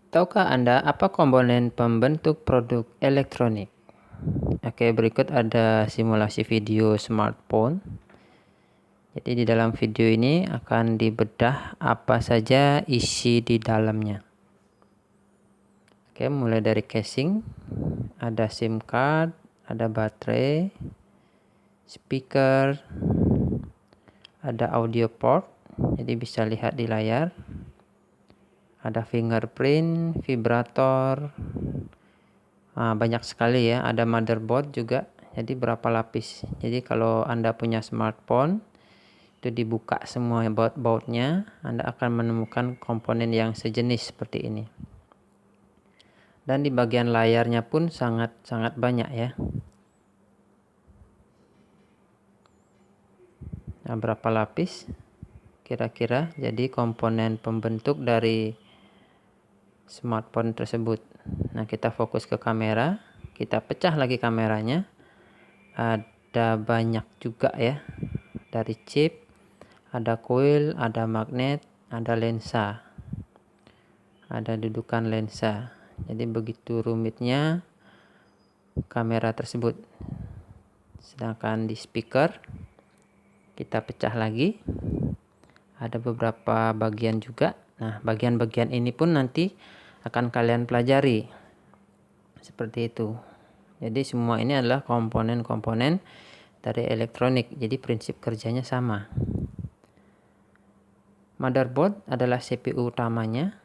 Tahukah Anda apa komponen pembentuk produk elektronik? Oke, berikut ada simulasi video smartphone. Jadi di dalam video ini akan dibedah apa saja isi di dalamnya. Oke, mulai dari casing, ada SIM card, ada baterai, speaker, ada audio port, jadi bisa lihat di layar. Ada fingerprint, vibrator, banyak sekali ya. Ada motherboard juga. Jadi berapa lapis. Jadi kalau Anda punya smartphone, itu dibuka semua baut-bautnya, Anda akan menemukan komponen yang sejenis seperti ini. Dan di bagian layarnya pun sangat banyak ya. Nah, berapa lapis kira-kira jadi komponen pembentuk dari smartphone tersebut. Nah, kita fokus ke kamera, kita pecah lagi kameranya. Ada banyak juga ya, dari chip, ada coil, ada magnet, ada lensa, ada dudukan lensa. Jadi begitu rumitnya kamera tersebut. Sedangkan di speaker kita pecah lagi, ada beberapa bagian juga. Nah, bagian-bagian ini pun nanti akan kalian pelajari seperti itu. Jadi semua ini adalah komponen-komponen dari elektronik, jadi prinsip kerjanya sama. Motherboard adalah CPU utamanya,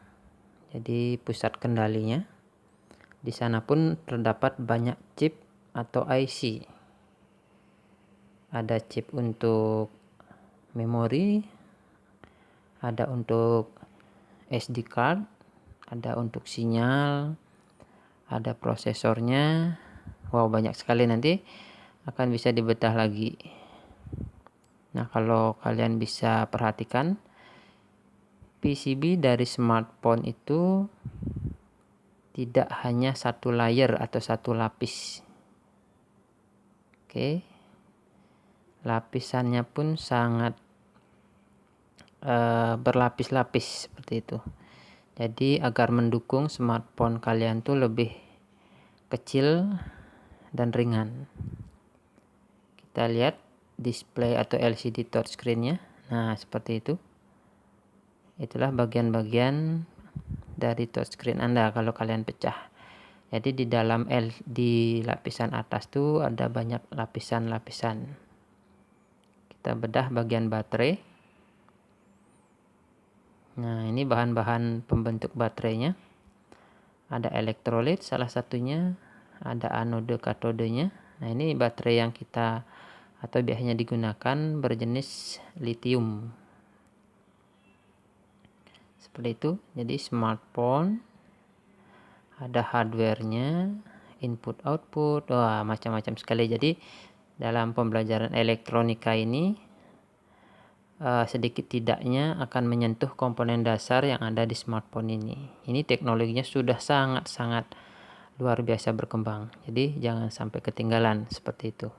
jadi pusat kendalinya. Di sana pun terdapat banyak chip atau IC. Ada chip untuk memori, ada untuk SD card, ada untuk sinyal, ada prosesornya. Wow, banyak sekali, nanti akan bisa dibedah lagi. Nah, kalau kalian bisa perhatikan, PCB dari smartphone itu tidak hanya satu layer atau satu lapis. Oke. Lapisannya pun sangat berlapis-lapis seperti itu. Jadi agar mendukung smartphone kalian tuh lebih kecil dan ringan. Kita lihat display atau LCD touchscreen-nya. Nah, seperti itu. Itulah bagian-bagian dari touchscreen Anda kalau kalian pecah. Jadi di lapisan atas tuh ada banyak lapisan-lapisan. Kita bedah bagian baterai. Nah, ini bahan-bahan pembentuk baterainya. Ada elektrolit salah satunya, ada anode katodenya. Nah, ini baterai yang kita atau biasanya digunakan berjenis lithium. Seperti itu. Jadi smartphone ada hardware-nya, input output, wah macam-macam sekali. Jadi dalam pembelajaran elektronika ini sedikit tidaknya akan menyentuh komponen dasar yang ada di smartphone ini. Ini teknologinya sudah sangat-sangat luar biasa berkembang. Jadi jangan sampai ketinggalan seperti itu.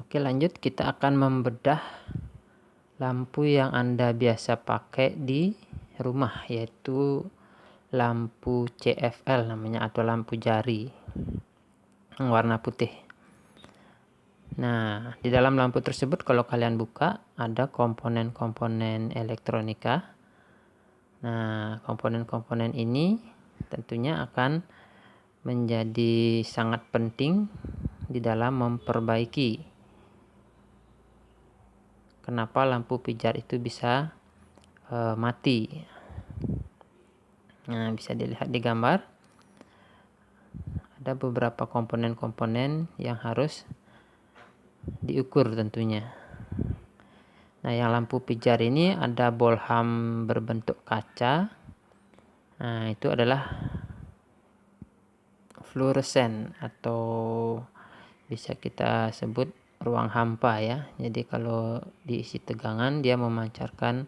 Oke, lanjut kita akan membedah lampu yang Anda biasa pakai di rumah, yaitu lampu CFL namanya, atau lampu jari warna putih. Nah, di dalam lampu tersebut kalau kalian buka ada komponen-komponen elektronika. Nah, komponen-komponen ini tentunya akan menjadi sangat penting di dalam memperbaiki. Kenapa lampu pijar itu bisa mati? Nah, bisa dilihat di gambar. Ada beberapa komponen-komponen yang harus diukur tentunya. Nah, yang lampu pijar ini ada bolham berbentuk kaca. Nah, itu adalah fluoresen atau bisa kita sebut ruang hampa ya. Jadi kalau diisi tegangan dia memancarkan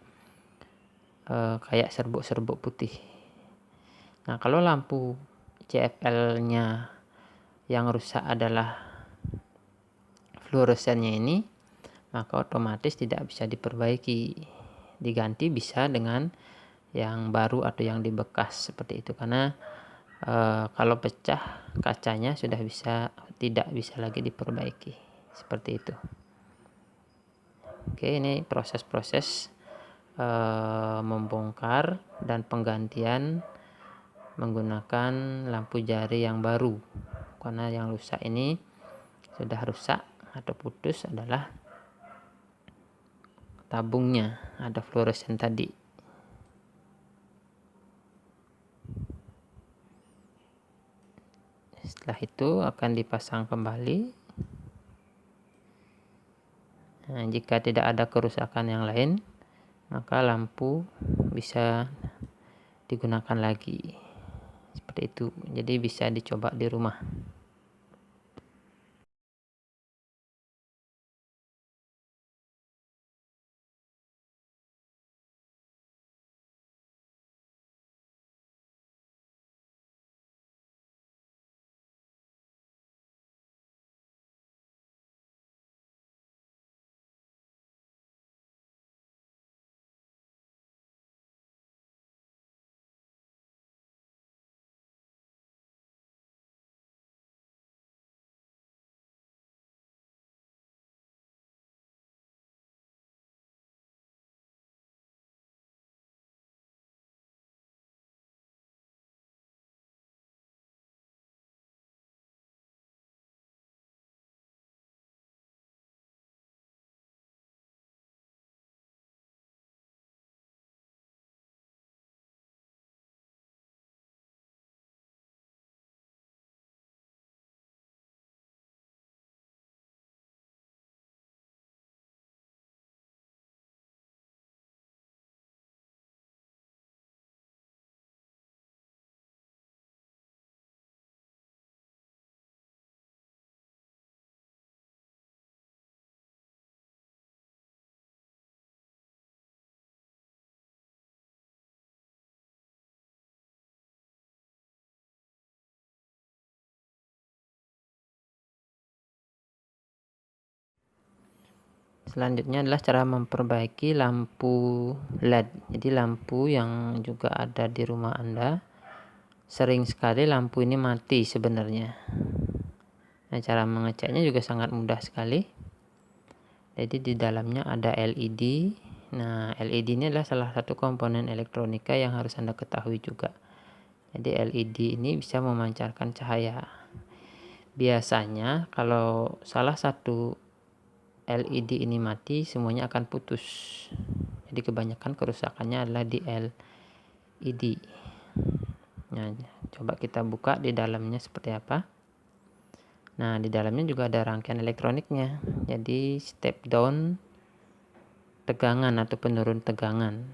kayak serbuk-serbuk putih. Nah, kalau lampu CFL-nya yang rusak adalah fluoresennya ini, maka otomatis tidak bisa diperbaiki. diganti bisa dengan yang baru atau yang dibekas seperti itu, karena kalau pecah kacanya sudah tidak bisa lagi diperbaiki seperti itu. Oke, ini proses-proses membongkar dan penggantian menggunakan lampu jari yang baru, karena yang rusak ini sudah rusak atau putus adalah tabungnya, ada fluoresen tadi. Setelah itu akan dipasang kembali. Nah, jika tidak ada kerusakan yang lain, maka lampu bisa digunakan lagi seperti itu. Jadi bisa dicoba di rumah. Selanjutnya adalah cara memperbaiki lampu LED. Jadi lampu yang juga ada di rumah Anda, sering sekali lampu ini mati sebenarnya. Nah, cara mengeceknya juga sangat mudah sekali. Jadi di dalamnya ada LED. Nah, LED ini adalah salah satu komponen elektronika yang harus Anda ketahui juga. Jadi LED ini bisa memancarkan cahaya. Biasanya kalau salah satu LED ini mati, semuanya akan putus. Jadi kebanyakan kerusakannya adalah di LED. Nah, coba kita buka di dalamnya seperti apa. Nah, di dalamnya juga ada rangkaian elektroniknya. Jadi step down tegangan atau penurun tegangan.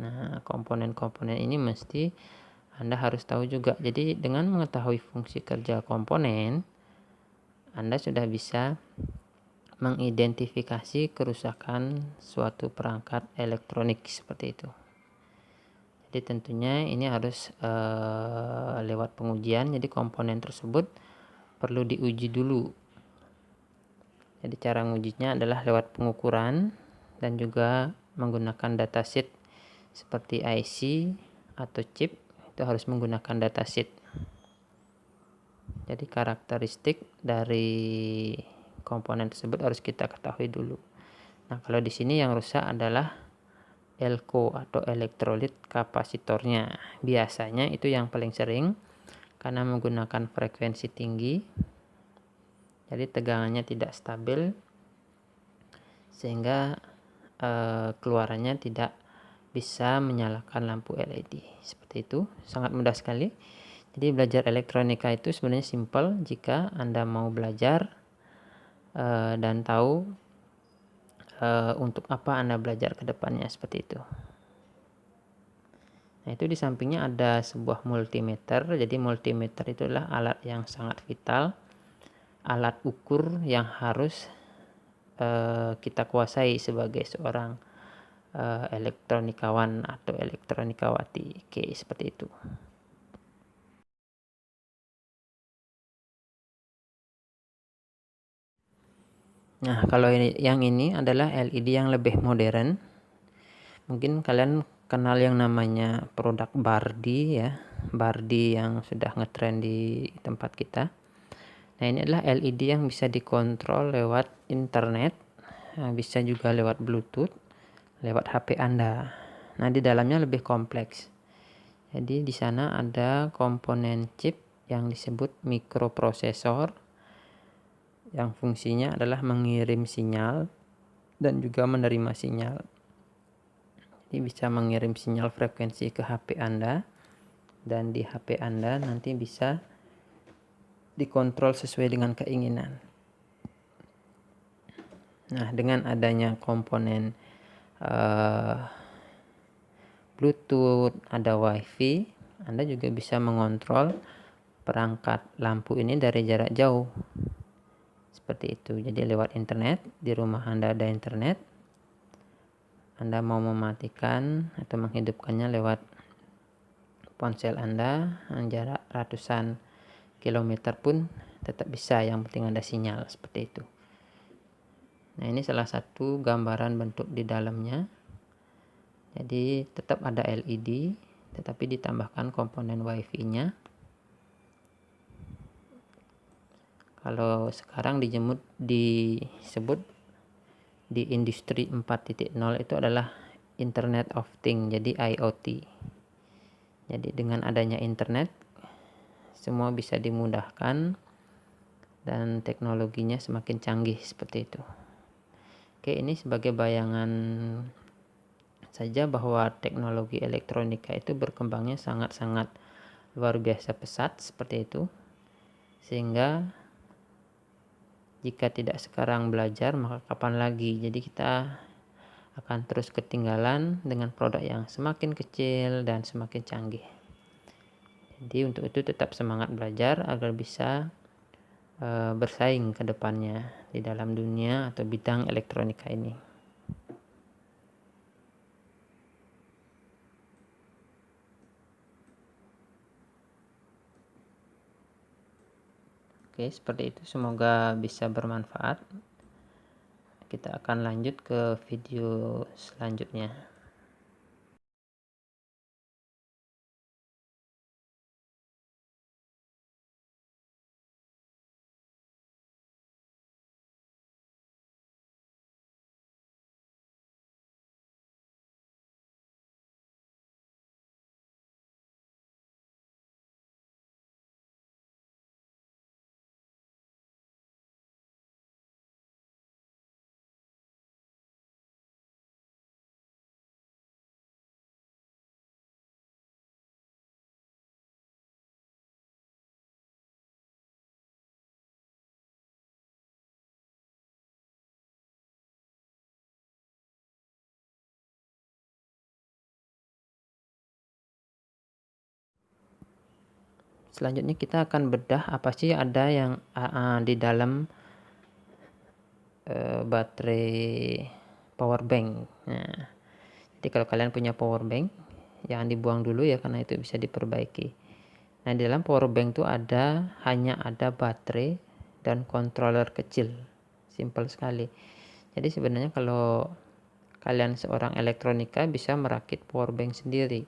Nah, komponen-komponen ini mesti Anda harus tahu juga. Jadi dengan mengetahui fungsi kerja komponen, Anda sudah bisa mengidentifikasi kerusakan suatu perangkat elektronik seperti itu. Jadi tentunya ini harus lewat pengujian. Jadi komponen tersebut perlu diuji dulu. Jadi cara mengujinya adalah lewat pengukuran dan juga menggunakan datasheet seperti IC atau chip, itu harus menggunakan datasheet. Jadi karakteristik dari komponen tersebut harus kita ketahui dulu. Nah, kalau di sini yang rusak adalah elko atau elektrolit kapasitornya. Biasanya itu yang paling sering karena menggunakan frekuensi tinggi. Jadi tegangannya tidak stabil sehingga keluarannya tidak bisa menyalakan lampu LED. Seperti itu, sangat mudah sekali. Jadi belajar elektronika itu sebenarnya simpel jika Anda mau belajar dan tahu untuk apa Anda belajar ke depannya, seperti itu. Nah, itu di sampingnya ada sebuah multimeter. Jadi multimeter itu adalah alat yang sangat vital, alat ukur yang harus kita kuasai sebagai seorang elektronikawan atau elektronikawati. Oke, seperti itu. Nah, kalau yang ini adalah LED yang lebih modern. Mungkin kalian kenal yang namanya produk Bardi ya, Bardi yang sudah ngetrend di tempat kita. Nah, ini adalah LED yang bisa dikontrol lewat internet, bisa juga lewat Bluetooth, lewat HP Anda. Nah, di dalamnya lebih kompleks. Jadi di sana ada komponen chip yang disebut mikroprosesor yang fungsinya adalah mengirim sinyal dan juga menerima sinyal. Jadi bisa mengirim sinyal frekuensi ke HP Anda, dan di HP Anda nanti bisa dikontrol sesuai dengan keinginan. Nah, dengan adanya komponen Bluetooth, ada WiFi, Anda juga bisa mengontrol perangkat lampu ini dari jarak jauh. Seperti itu. Jadi lewat internet, di rumah Anda ada internet, Anda mau mematikan atau menghidupkannya lewat ponsel Anda, jarak ratusan kilometer pun tetap bisa, yang penting ada sinyal, seperti itu. Nah, ini salah satu gambaran bentuk di dalamnya. Jadi tetap ada LED, tetapi ditambahkan komponen WiFi-nya. Kalau sekarang disebut di industri 4.0 itu adalah Internet of Things, jadi IoT. Jadi dengan adanya internet, semua bisa dimudahkan dan teknologinya semakin canggih, seperti itu. Oke, ini sebagai bayangan saja bahwa teknologi elektronika itu berkembangnya sangat-sangat luar biasa pesat, seperti itu. Sehingga jika tidak sekarang belajar, maka kapan lagi? Jadi kita akan terus ketinggalan dengan produk yang semakin kecil dan semakin canggih. Jadi untuk itu tetap semangat belajar agar bisa bersaing ke depannya di dalam dunia atau bidang elektronika ini. Oke, seperti itu. Semoga bisa bermanfaat. Kita akan lanjut ke video selanjutnya. Selanjutnya kita akan bedah apa sih ada yang di dalam baterai power bank. Nah, jadi kalau kalian punya power bank, jangan dibuang dulu ya, karena itu bisa diperbaiki. Nah, di dalam power bank itu hanya ada baterai dan controller kecil. Simple sekali. Jadi sebenarnya kalau kalian seorang elektronika bisa merakit power bank sendiri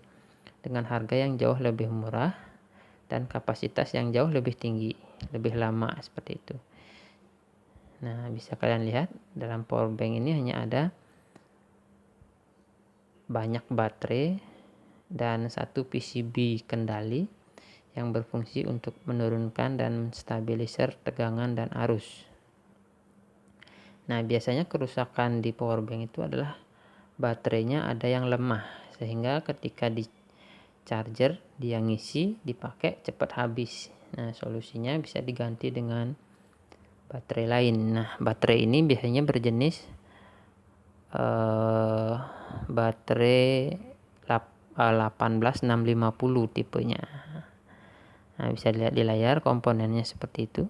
dengan harga yang jauh lebih murah dan kapasitas yang jauh lebih tinggi, lebih lama, seperti itu. Nah, bisa kalian lihat dalam power bank ini hanya ada banyak baterai dan satu PCB kendali yang berfungsi untuk menurunkan dan stabilizer tegangan dan arus. Nah, biasanya kerusakan di power bank itu adalah baterainya ada yang lemah, sehingga ketika di charger dia ngisi, dipakai cepat habis. Nah, solusinya bisa diganti dengan baterai lain. Nah, baterai ini biasanya berjenis baterai 18650 tipenya. Nah, bisa dilihat di layar komponennya seperti itu.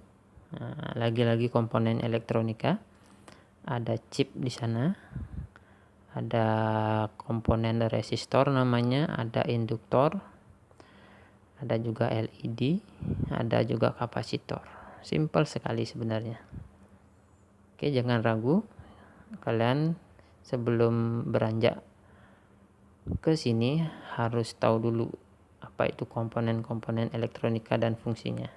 Nah, lagi-lagi komponen elektronika, ada chip di sana, ada komponen resistor namanya, ada induktor, ada juga LED, ada juga kapasitor. Simple sekali sebenarnya. Oke, jangan ragu, kalian sebelum beranjak ke sini harus tahu dulu apa itu komponen-komponen elektronika dan fungsinya.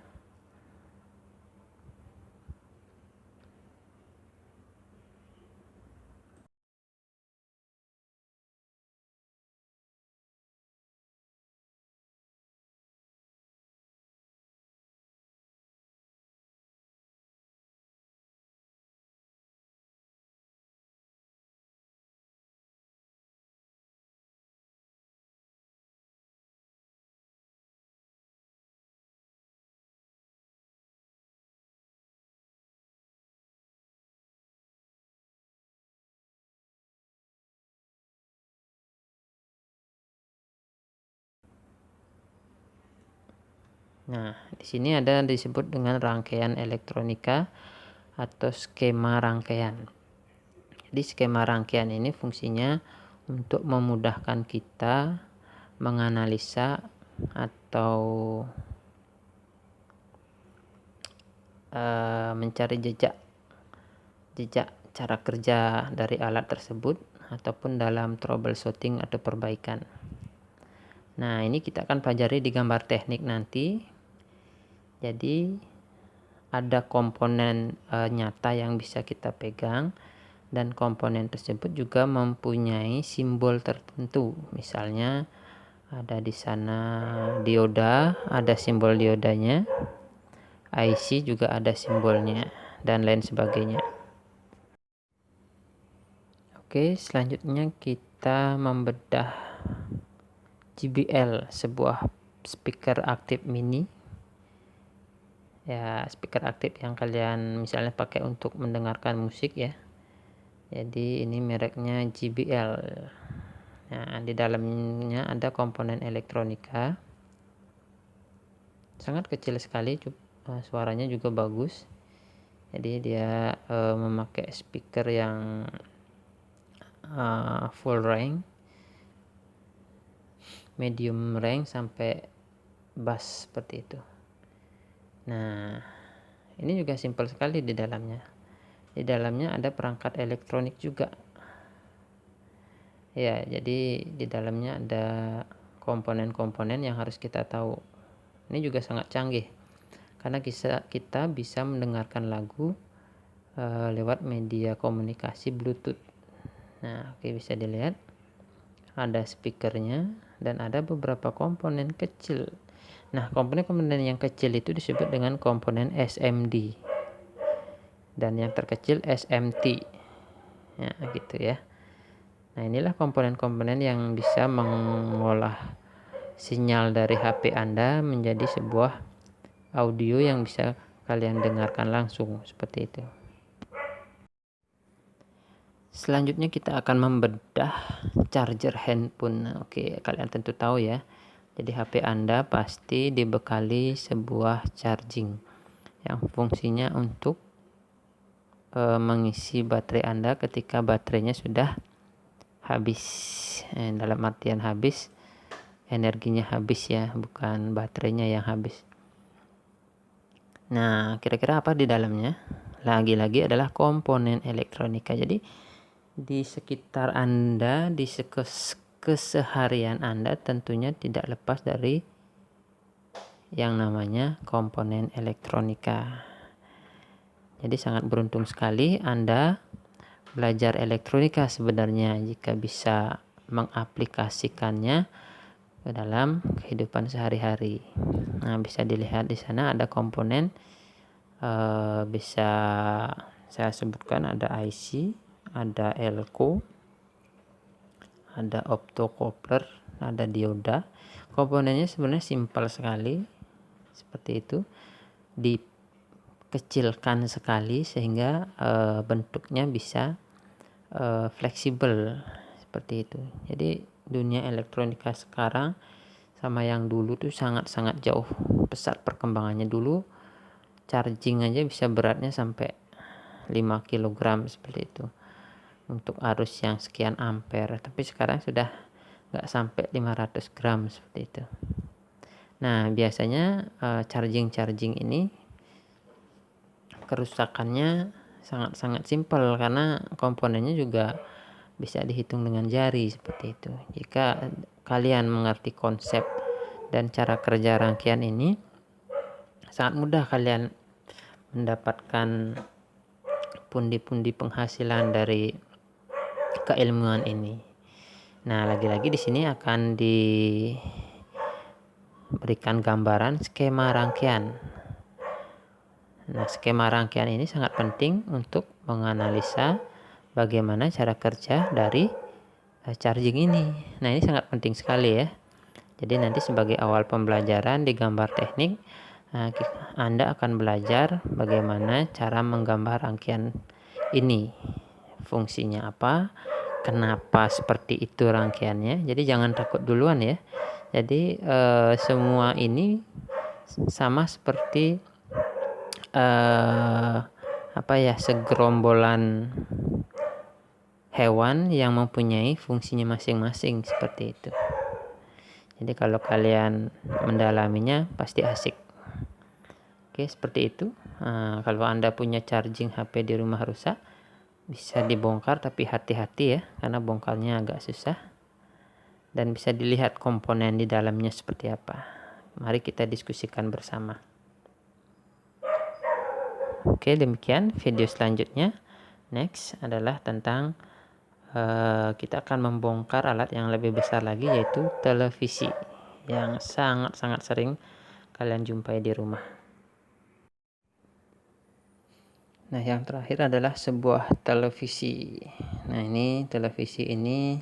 Nah, di sini ada disebut dengan rangkaian elektronika atau skema rangkaian. Jadi skema rangkaian ini fungsinya untuk memudahkan kita menganalisa atau mencari jejak cara kerja dari alat tersebut ataupun dalam troubleshooting atau perbaikan. Nah, ini kita akan pelajari di gambar teknik nanti. Jadi ada komponen nyata yang bisa kita pegang, dan komponen tersebut juga mempunyai simbol tertentu. Misalnya ada di sana dioda, ada simbol diodanya, IC juga ada simbolnya, dan lain sebagainya. Oke, selanjutnya kita membedah JBL, sebuah speaker aktif mini. Ya, speaker aktif yang kalian misalnya pakai untuk mendengarkan musik ya. Jadi ini mereknya JBL. Nah, di dalamnya ada komponen elektronika. Sangat kecil sekali, suaranya juga bagus. Jadi dia memakai speaker yang full range, medium range sampai bass seperti itu. Nah, ini juga simpel sekali di dalamnya. Di dalamnya ada perangkat elektronik juga. Ya, jadi di dalamnya ada komponen-komponen yang harus kita tahu. Ini juga sangat canggih karena kita bisa mendengarkan lagu lewat media komunikasi Bluetooth. Nah, oke, bisa dilihat ada speakernya dan ada beberapa komponen kecil. Nah, komponen-komponen yang kecil itu disebut dengan komponen SMD dan yang terkecil SMT. Nah, gitu ya. Nah, inilah komponen-komponen yang bisa mengolah sinyal dari HP Anda menjadi sebuah audio yang bisa kalian dengarkan langsung, seperti itu. Selanjutnya kita akan membedah charger handphone. Oke, kalian tentu tahu ya. Jadi HP Anda pasti dibekali sebuah charging yang fungsinya untuk mengisi baterai Anda ketika baterainya sudah habis. Dalam artian habis, energinya habis ya, bukan baterainya yang habis. Nah, kira-kira apa di dalamnya? Lagi-lagi adalah komponen elektronika. Jadi di sekitar Anda, di keseharian Anda tentunya tidak lepas dari yang namanya komponen elektronika. Jadi sangat beruntung sekali Anda belajar elektronika sebenarnya jika bisa mengaplikasikannya ke dalam kehidupan sehari-hari. Nah, bisa dilihat di sana ada komponen bisa saya sebutkan, ada IC, ada elko, ada optocoupler, ada dioda. Komponennya sebenarnya simpel sekali seperti itu, dikecilkan sekali sehingga bentuknya bisa fleksibel seperti itu. Jadi dunia elektronika sekarang sama yang dulu tuh sangat-sangat jauh pesat perkembangannya. Dulu charging aja bisa beratnya sampai 5 kg seperti itu untuk arus yang sekian ampere, tapi sekarang sudah nggak sampai 500 gram seperti itu. Nah, biasanya charging ini kerusakannya sangat-sangat simpel karena komponennya juga bisa dihitung dengan jari seperti itu. Jika kalian mengerti konsep dan cara kerja rangkaian ini, sangat mudah kalian mendapatkan pundi-pundi penghasilan dari keilmuan ini. Nah, lagi-lagi di sini akan diberikan gambaran skema rangkaian. Nah, skema rangkaian ini sangat penting untuk menganalisa bagaimana cara kerja dari charging ini. Nah, ini sangat penting sekali ya. Jadi nanti sebagai awal pembelajaran di gambar teknik, Anda akan belajar bagaimana cara menggambar rangkaian ini. Fungsinya apa? Kenapa seperti itu rangkaiannya? Jadi jangan takut duluan ya. Jadi semua ini sama seperti segerombolan hewan yang mempunyai fungsinya masing-masing seperti itu. Jadi kalau kalian mendalaminya pasti asik. Oke, seperti itu. Kalau Anda punya charging HP di rumah rusak, bisa dibongkar, tapi hati-hati ya, karena bongkarnya agak susah. Dan bisa dilihat komponen di dalamnya seperti apa. Mari kita diskusikan bersama. Oke, demikian video selanjutnya. Next adalah tentang kita akan membongkar alat yang lebih besar lagi, yaitu televisi yang sangat-sangat sering kalian jumpai di rumah. Nah, yang terakhir adalah sebuah televisi. Nah, ini televisi ini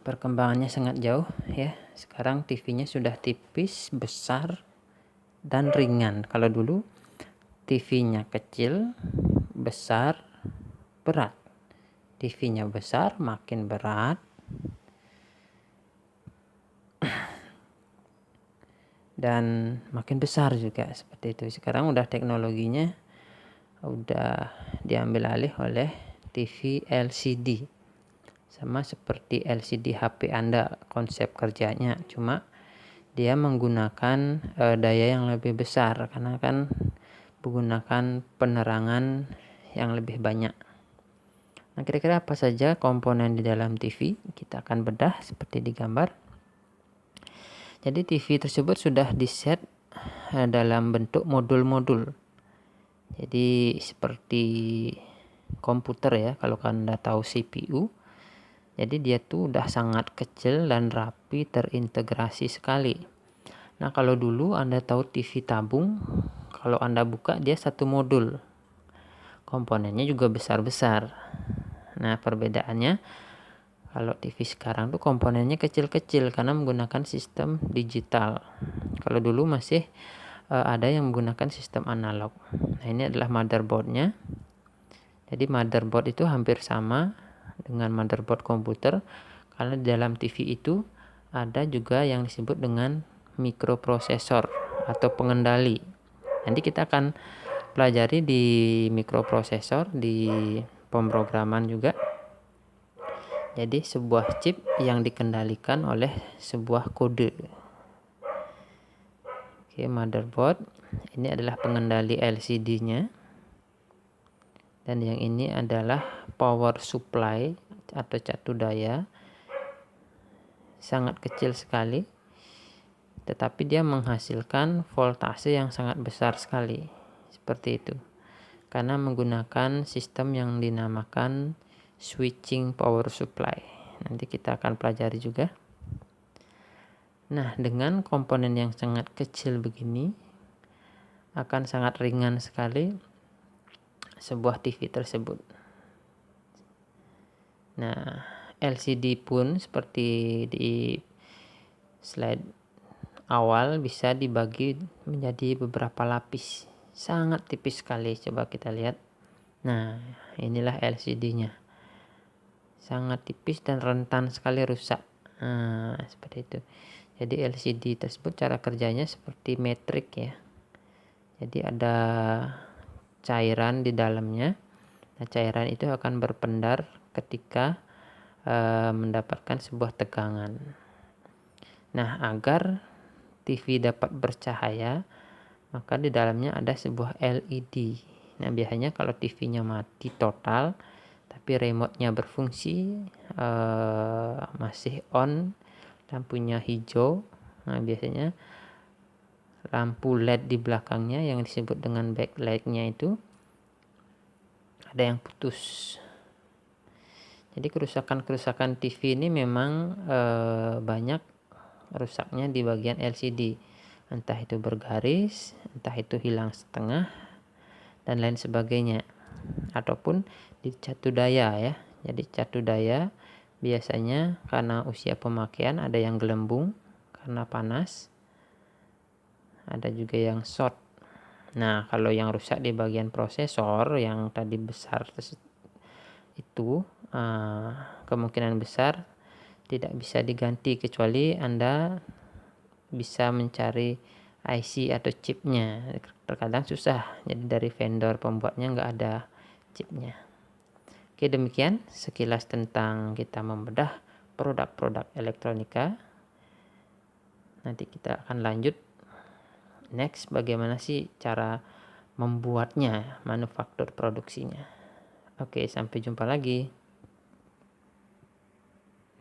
perkembangannya sangat jauh ya. Sekarang TV-nya sudah tipis, besar, dan ringan. Kalau dulu TV-nya kecil, besar, berat. TV-nya besar, makin berat. Dan makin besar juga seperti itu. Sekarang udah teknologinya udah diambil alih oleh TV LCD. Sama seperti LCD HP Anda konsep kerjanya, cuma dia menggunakan daya yang lebih besar karena kan menggunakan penerangan yang lebih banyak. Nah, kira-kira apa saja komponen di dalam TV? Kita akan bedah seperti di gambar. Jadi TV tersebut sudah diset dalam bentuk modul-modul. Jadi seperti komputer ya, kalau Anda tahu CPU. Jadi dia tuh udah sangat kecil dan rapi, terintegrasi sekali. Nah, kalau dulu Anda tahu TV tabung, kalau Anda buka dia satu modul. Komponennya juga besar-besar. Nah, perbedaannya kalau TV sekarang tuh komponennya kecil-kecil karena menggunakan sistem digital. Kalau dulu masih ada yang menggunakan sistem analog. Nah, ini adalah motherboardnya. Jadi motherboard itu hampir sama dengan motherboard komputer, karena di dalam TV itu ada juga yang disebut dengan mikroprosesor atau pengendali. Nanti kita akan pelajari di mikroprosesor di pemrograman juga. Jadi sebuah chip yang dikendalikan oleh sebuah kode. Oke, motherboard ini adalah pengendali LCD-nya. Dan yang ini adalah power supply atau catu daya. Sangat kecil sekali, tetapi dia menghasilkan voltase yang sangat besar sekali. Seperti itu. Karena menggunakan sistem yang dinamakan switching power supply. Nanti kita akan pelajari juga. Nah, dengan komponen yang sangat kecil begini, akan sangat ringan sekali sebuah TV tersebut. Nah, LCD pun seperti di slide awal bisa dibagi menjadi beberapa lapis. Sangat tipis sekali, coba kita lihat. Nah, inilah LCD-nya. Sangat tipis dan rentan sekali rusak. Nah, seperti itu. Jadi LCD tersebut cara kerjanya seperti metrik ya. Jadi ada cairan di dalamnya. Nah, cairan itu akan berpendar ketika mendapatkan sebuah tegangan. Nah, agar TV dapat bercahaya, maka di dalamnya ada sebuah LED. Nah, biasanya kalau TV-nya mati total, tapi tapi remote-nya berfungsi, masih on, lampunya hijau. Nah, biasanya lampu LED di belakangnya yang disebut dengan backlight-nya itu ada yang putus. Jadi kerusakan-kerusakan TV ini memang banyak rusaknya di bagian LCD. Entah itu bergaris, entah itu hilang setengah, dan lain sebagainya. Ataupun di catu daya ya. Jadi catu daya biasanya karena usia pemakaian ada yang gelembung karena panas. Ada juga yang short. Nah, kalau yang rusak di bagian prosesor yang tadi besar itu kemungkinan besar tidak bisa diganti kecuali Anda bisa mencari IC atau chipnya. Terkadang susah, jadi dari vendor pembuatnya nggak ada chipnya. Oke, demikian sekilas tentang kita membedah produk-produk elektronika. Nanti kita akan lanjut next bagaimana sih cara membuatnya, manufaktur produksinya. Oke, sampai jumpa lagi.